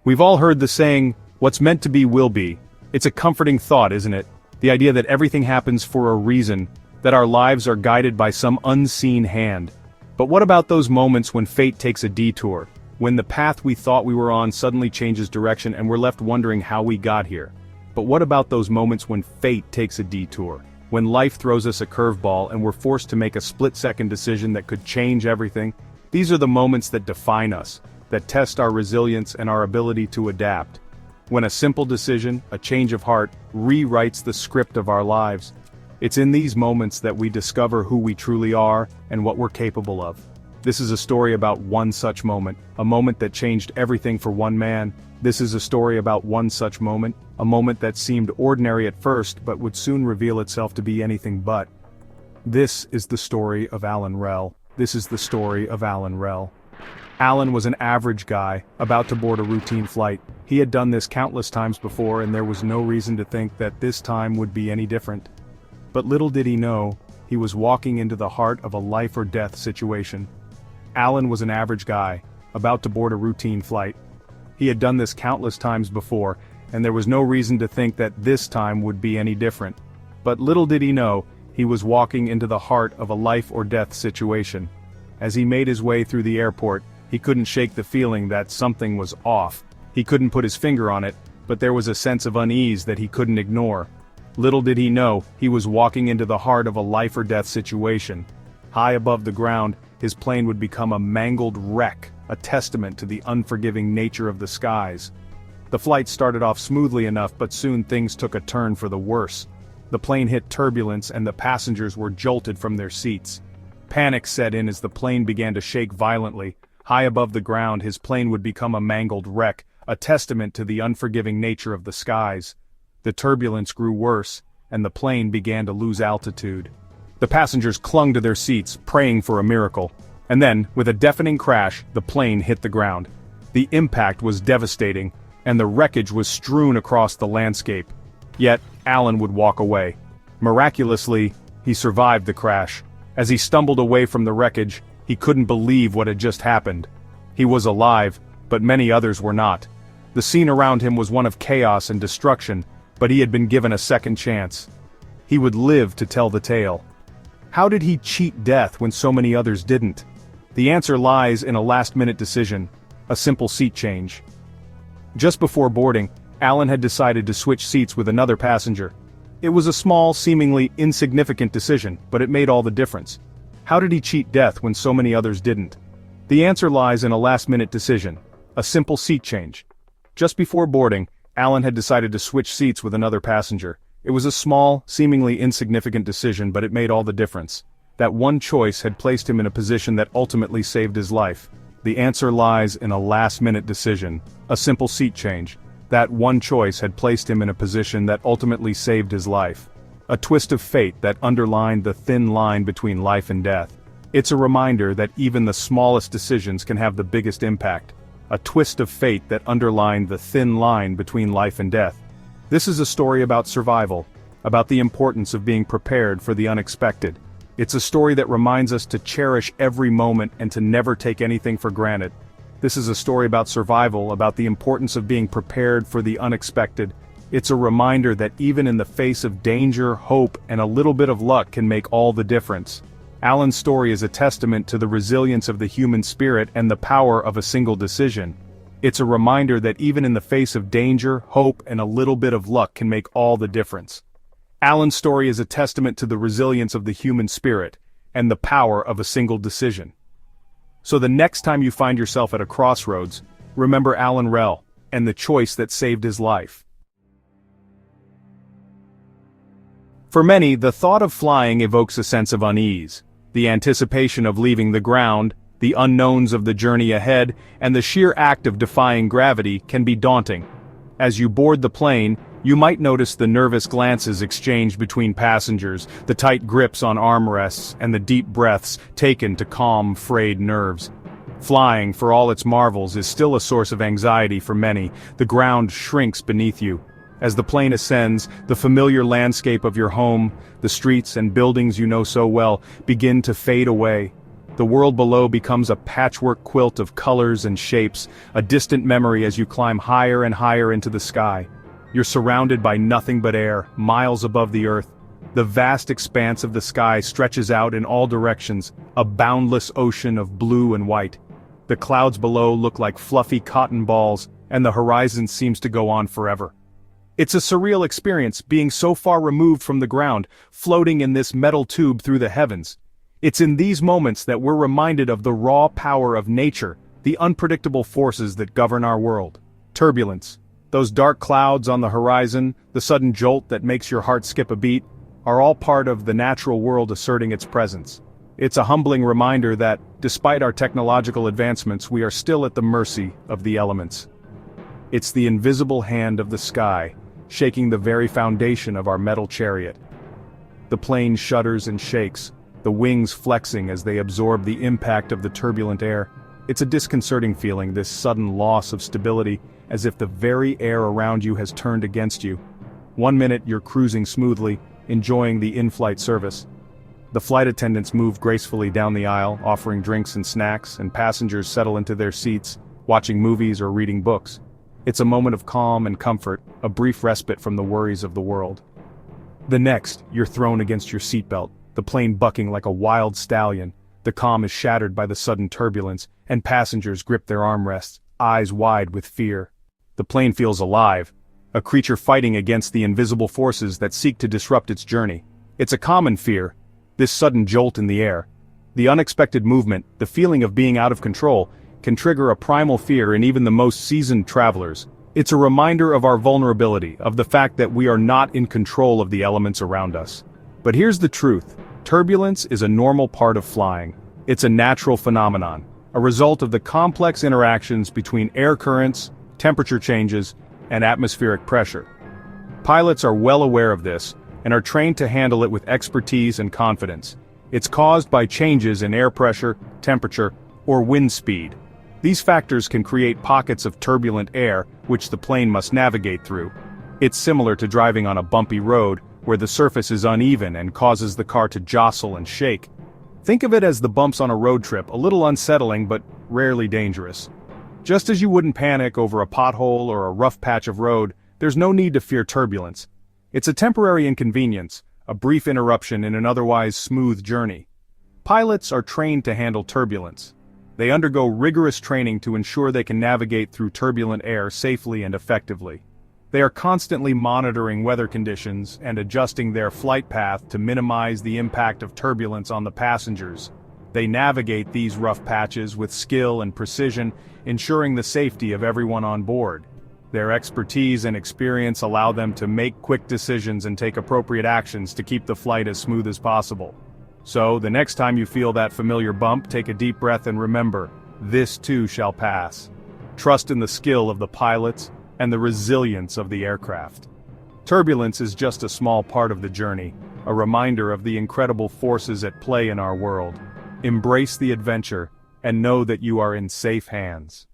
We've all heard the saying, "What's meant to be will be." It's a comforting thought, isn't it? The idea that everything happens for a reason, that our lives are guided by some unseen hand. But what about those moments when fate takes a detour? When the path we thought we were on suddenly changes direction and we're left wondering how we got here? But what about those moments when fate takes a detour? When life throws us a curveball and we're forced to make a split-second decision that could change everything? These are the moments that define us, that test our resilience and our ability to adapt. When a simple decision, a change of heart, rewrites the script of our lives. It's in these moments that we discover who we truly are and what we're capable of. This is a story about one such moment, a moment that changed everything for one man. This is a story about one such moment, a moment that seemed ordinary at first but would soon reveal itself to be anything but. This is the story of Alan Rell. This is the story of Alan Rell. Alan was an average guy, about to board a routine flight. He had done this countless times before and there was no reason to think that this time would be any different. But little did he know, he was walking into the heart of a life-or-death situation. Alan was an average guy, about to board a routine flight. He had done this countless times before, and there was no reason to think that this time would be any different. But little did he know, he was walking into the heart of a life-or-death situation. As he made his way through the airport, he couldn't shake the feeling that something was off. He couldn't put his finger on it, but there was a sense of unease that he couldn't ignore. Little did he know, he was walking into the heart of a life-or-death situation. High above the ground, his plane would become a mangled wreck, a testament to the unforgiving nature of the skies. The flight started off smoothly enough, but soon things took a turn for the worse. The plane hit turbulence and the passengers were jolted from their seats. Panic set in as the plane began to shake violently. High above the ground, his plane would become a mangled wreck, a testament to the unforgiving nature of the skies. The turbulence grew worse, and the plane began to lose altitude. The passengers clung to their seats, praying for a miracle. And then, with a deafening crash, the plane hit the ground. The impact was devastating, and the wreckage was strewn across the landscape. Yet, Alan would walk away. Miraculously, he survived the crash. As he stumbled away from the wreckage, he couldn't believe what had just happened. He was alive, but many others were not. The scene around him was one of chaos and destruction, but he had been given a second chance. He would live to tell the tale. How did he cheat death when so many others didn't? The answer lies in a last-minute decision, a simple seat change. Just before boarding, Alan had decided to switch seats with another passenger. It was a small, seemingly insignificant decision, but it made all the difference. How did he cheat death when so many others didn't? The answer lies in a last-minute decision, a simple seat change. Just before boarding, Alan had decided to switch seats with another passenger. It was a small, seemingly insignificant decision, but it made all the difference. That one choice had placed him in a position that ultimately saved his life. The answer lies in a last-minute decision, a simple seat change. That one choice had placed him in a position that ultimately saved his life. A twist of fate that underlined the thin line between life and death. It's a reminder that even the smallest decisions can have the biggest impact. A twist of fate that underlined the thin line between life and death. This is a story about survival, about the importance of being prepared for the unexpected. It's a story that reminds us to cherish every moment and to never take anything for granted. This is a story about survival, about the importance of being prepared for the unexpected. It's a reminder that even in the face of danger, hope, and a little bit of luck can make all the difference. Alan's story is a testament to the resilience of the human spirit and the power of a single decision. It's a reminder that even in the face of danger, hope, and a little bit of luck can make all the difference. Alan's story is a testament to the resilience of the human spirit and the power of a single decision. So the next time you find yourself at a crossroads, remember Alan Rell and the choice that saved his life. For many, the thought of flying evokes a sense of unease. The anticipation of leaving the ground, the unknowns of the journey ahead, and the sheer act of defying gravity can be daunting. As you board the plane, you might notice the nervous glances exchanged between passengers, the tight grips on armrests, and the deep breaths taken to calm frayed nerves. Flying, for all its marvels, is still a source of anxiety for many. The ground shrinks beneath you. As the plane ascends, the familiar landscape of your home, the streets and buildings you know so well, begin to fade away. The world below becomes a patchwork quilt of colors and shapes, a distant memory as you climb higher and higher into the sky. You're surrounded by nothing but air, miles above the earth. The vast expanse of the sky stretches out in all directions, a boundless ocean of blue and white. The clouds below look like fluffy cotton balls, and the horizon seems to go on forever. It's a surreal experience, being so far removed from the ground, floating in this metal tube through the heavens. It's in these moments that we're reminded of the raw power of nature, the unpredictable forces that govern our world. Turbulence. Those dark clouds on the horizon, the sudden jolt that makes your heart skip a beat, are all part of the natural world asserting its presence. It's a humbling reminder that, despite our technological advancements, we are still at the mercy of the elements. It's the invisible hand of the sky, shaking the very foundation of our metal chariot. The plane shudders and shakes, the wings flexing as they absorb the impact of the turbulent air. It's a disconcerting feeling, this sudden loss of stability, as if the very air around you has turned against you. One minute you're cruising smoothly, enjoying the in-flight service. The flight attendants move gracefully down the aisle, offering drinks and snacks, and passengers settle into their seats, watching movies or reading books. It's a moment of calm and comfort, a brief respite from the worries of the world. The next, you're thrown against your seatbelt, the plane bucking like a wild stallion. The calm is shattered by the sudden turbulence, and passengers grip their armrests, eyes wide with fear. The plane feels alive, a creature fighting against the invisible forces that seek to disrupt its journey. It's a common fear, this sudden jolt in the air. The unexpected movement, the feeling of being out of control, can trigger a primal fear in even the most seasoned travelers. It's a reminder of our vulnerability, of the fact that we are not in control of the elements around us. But here's the truth. Turbulence is a normal part of flying. It's a natural phenomenon, a result of the complex interactions between air currents, temperature changes, and atmospheric pressure. Pilots are well aware of this, and are trained to handle it with expertise and confidence. It's caused by changes in air pressure, temperature, or wind speed. These factors can create pockets of turbulent air, which the plane must navigate through. It's similar to driving on a bumpy road, where the surface is uneven and causes the car to jostle and shake. Think of it as the bumps on a road trip, a little unsettling but rarely dangerous. Just as you wouldn't panic over a pothole or a rough patch of road, there's no need to fear turbulence. It's a temporary inconvenience, a brief interruption in an otherwise smooth journey. Pilots are trained to handle turbulence. They undergo rigorous training to ensure they can navigate through turbulent air safely and effectively. They are constantly monitoring weather conditions and adjusting their flight path to minimize the impact of turbulence on the passengers. They navigate these rough patches with skill and precision, ensuring the safety of everyone on board. Their expertise and experience allow them to make quick decisions and take appropriate actions to keep the flight as smooth as possible. So, the next time you feel that familiar bump, take a deep breath and remember, this too shall pass. Trust in the skill of the pilots and the resilience of the aircraft. Turbulence is just a small part of the journey, a reminder of the incredible forces at play in our world. Embrace the adventure, and know that you are in safe hands.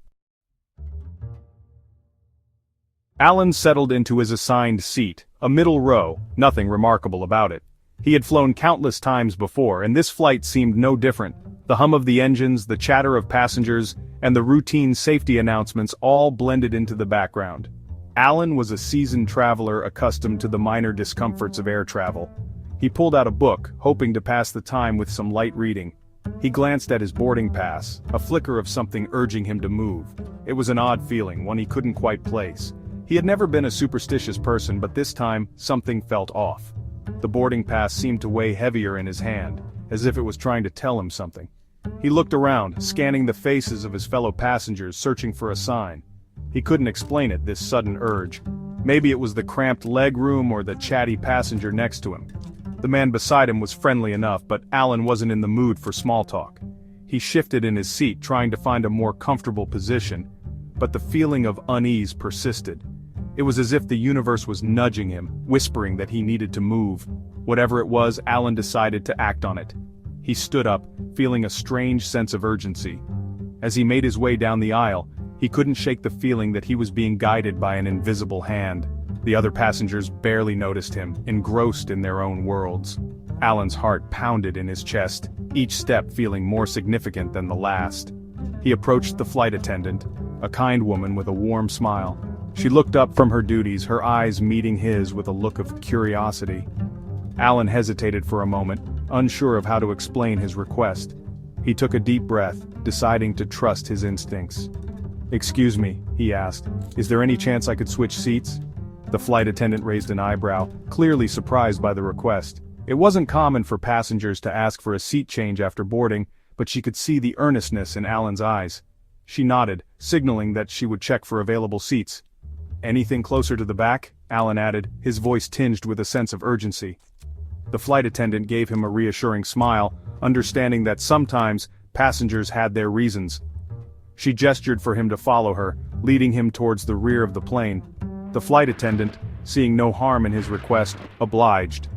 Allan settled into his assigned seat, a middle row, nothing remarkable about it. He had flown countless times before, and this flight seemed no different. The hum of the engines, the chatter of passengers, and the routine safety announcements all blended into the background. Allan was a seasoned traveler accustomed to the minor discomforts of air travel. He pulled out a book, hoping to pass the time with some light reading. He glanced at his boarding pass, a flicker of something urging him to move. It was an odd feeling, one he couldn't quite place. He had never been a superstitious person, but this time, something felt off. The boarding pass seemed to weigh heavier in his hand, as if it was trying to tell him something. He looked around, scanning the faces of his fellow passengers, searching for a sign. He couldn't explain it, this sudden urge. Maybe it was the cramped legroom or the chatty passenger next to him. The man beside him was friendly enough, but Allan wasn't in the mood for small talk. He shifted in his seat, trying to find a more comfortable position, but the feeling of unease persisted. It was as if the universe was nudging him, whispering that he needed to move. Whatever it was, Allan decided to act on it. He stood up, feeling a strange sense of urgency. As he made his way down the aisle, he couldn't shake the feeling that he was being guided by an invisible hand. The other passengers barely noticed him, engrossed in their own worlds. Alan's heart pounded in his chest, each step feeling more significant than the last. He approached the flight attendant, a kind woman with a warm smile. She looked up from her duties, her eyes meeting his with a look of curiosity. Alan hesitated for a moment, unsure of how to explain his request. He took a deep breath, deciding to trust his instincts. "Excuse me," he asked, "is there any chance I could switch seats?" The flight attendant raised an eyebrow, clearly surprised by the request. It wasn't common for passengers to ask for a seat change after boarding, but she could see the earnestness in Alan's eyes. She nodded, signaling that she would check for available seats. "Anything closer to the back?" Alan added, his voice tinged with a sense of urgency. The flight attendant gave him a reassuring smile, understanding that sometimes passengers had their reasons. She gestured for him to follow her, leading him towards the rear of the plane. The flight attendant, seeing no harm in his request, obliged.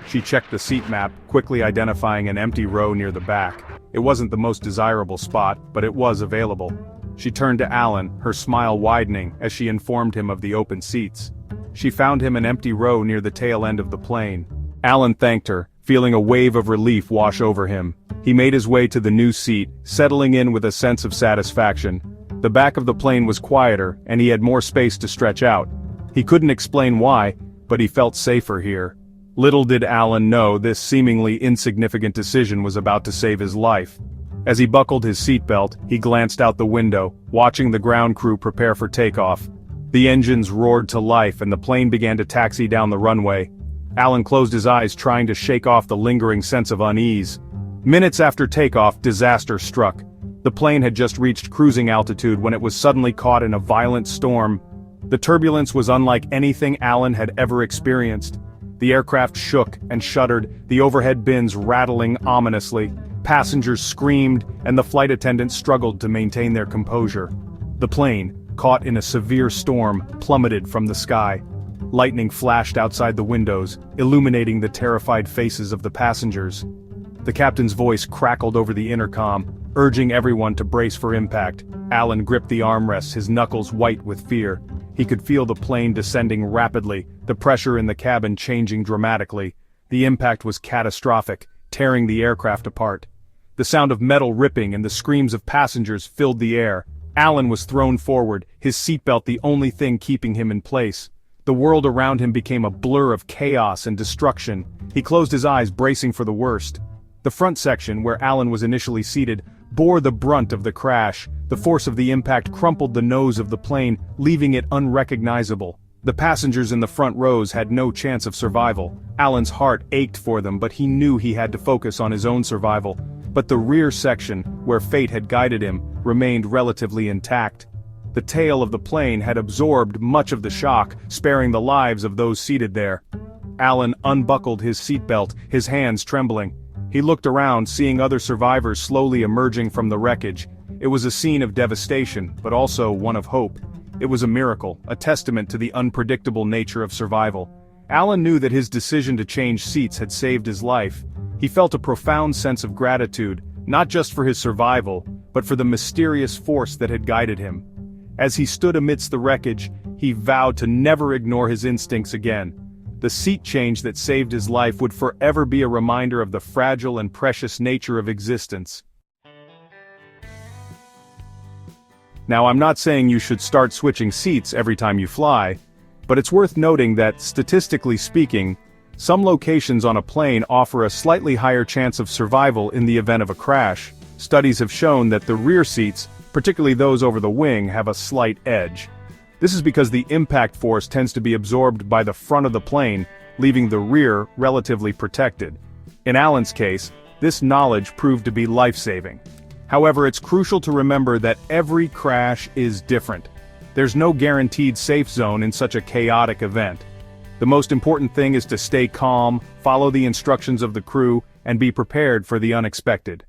She checked the seat map, quickly identifying an empty row near the back. It wasn't the most desirable spot, but it was available. She turned to Alan, her smile widening as she informed him of the open seats. She found him an empty row near the tail end of the plane. Alan thanked her, feeling a wave of relief wash over him. He made his way to the new seat, settling in with a sense of satisfaction. The back of the plane was quieter, and he had more space to stretch out. He couldn't explain why, but he felt safer here. Little did Alan know this seemingly insignificant decision was about to save his life. As he buckled his seatbelt, he glanced out the window, watching the ground crew prepare for takeoff. The engines roared to life and the plane began to taxi down the runway. Alan closed his eyes, trying to shake off the lingering sense of unease. Minutes after takeoff, disaster struck. The plane had just reached cruising altitude when it was suddenly caught in a violent storm. The turbulence was unlike anything Alan had ever experienced. The aircraft shook and shuddered, the overhead bins rattling ominously. Passengers screamed, and the flight attendants struggled to maintain their composure. The plane, caught in a severe storm, plummeted from the sky. Lightning flashed outside the windows, illuminating the terrified faces of the passengers. The captain's voice crackled over the intercom, urging everyone to brace for impact. Alan gripped the armrests, his knuckles white with fear. He could feel the plane descending rapidly, the pressure in the cabin changing dramatically. The impact was catastrophic, tearing the aircraft apart. The sound of metal ripping and the screams of passengers filled the air. Alan was thrown forward, his seatbelt the only thing keeping him in place. The world around him became a blur of chaos and destruction. He closed his eyes, bracing for the worst. The front section, where Alan was initially seated, bore the brunt of the crash. The force of the impact crumpled the nose of the plane, leaving it unrecognizable. The passengers in the front rows had no chance of survival. Alan's heart ached for them, but he knew he had to focus on his own survival. But the rear section, where fate had guided him, remained relatively intact. The tail of the plane had absorbed much of the shock, sparing the lives of those seated there. Alan unbuckled his seatbelt, his hands trembling. He looked around, seeing other survivors slowly emerging from the wreckage. It was a scene of devastation, but also one of hope. It was a miracle, a testament to the unpredictable nature of survival. Alan knew that his decision to change seats had saved his life. He felt a profound sense of gratitude, not just for his survival, but for the mysterious force that had guided him. As he stood amidst the wreckage, he vowed to never ignore his instincts again. The seat change that saved his life would forever be a reminder of the fragile and precious nature of existence. Now, I'm not saying you should start switching seats every time you fly, but it's worth noting that, statistically speaking, some locations on a plane offer a slightly higher chance of survival in the event of a crash. Studies have shown that the rear seats, particularly those over the wing, have a slight edge. This is because the impact force tends to be absorbed by the front of the plane, leaving the rear relatively protected. In Alan's case, this knowledge proved to be life-saving. However, it's crucial to remember that every crash is different. There's no guaranteed safe zone in such a chaotic event. The most important thing is to stay calm, follow the instructions of the crew, and be prepared for the unexpected.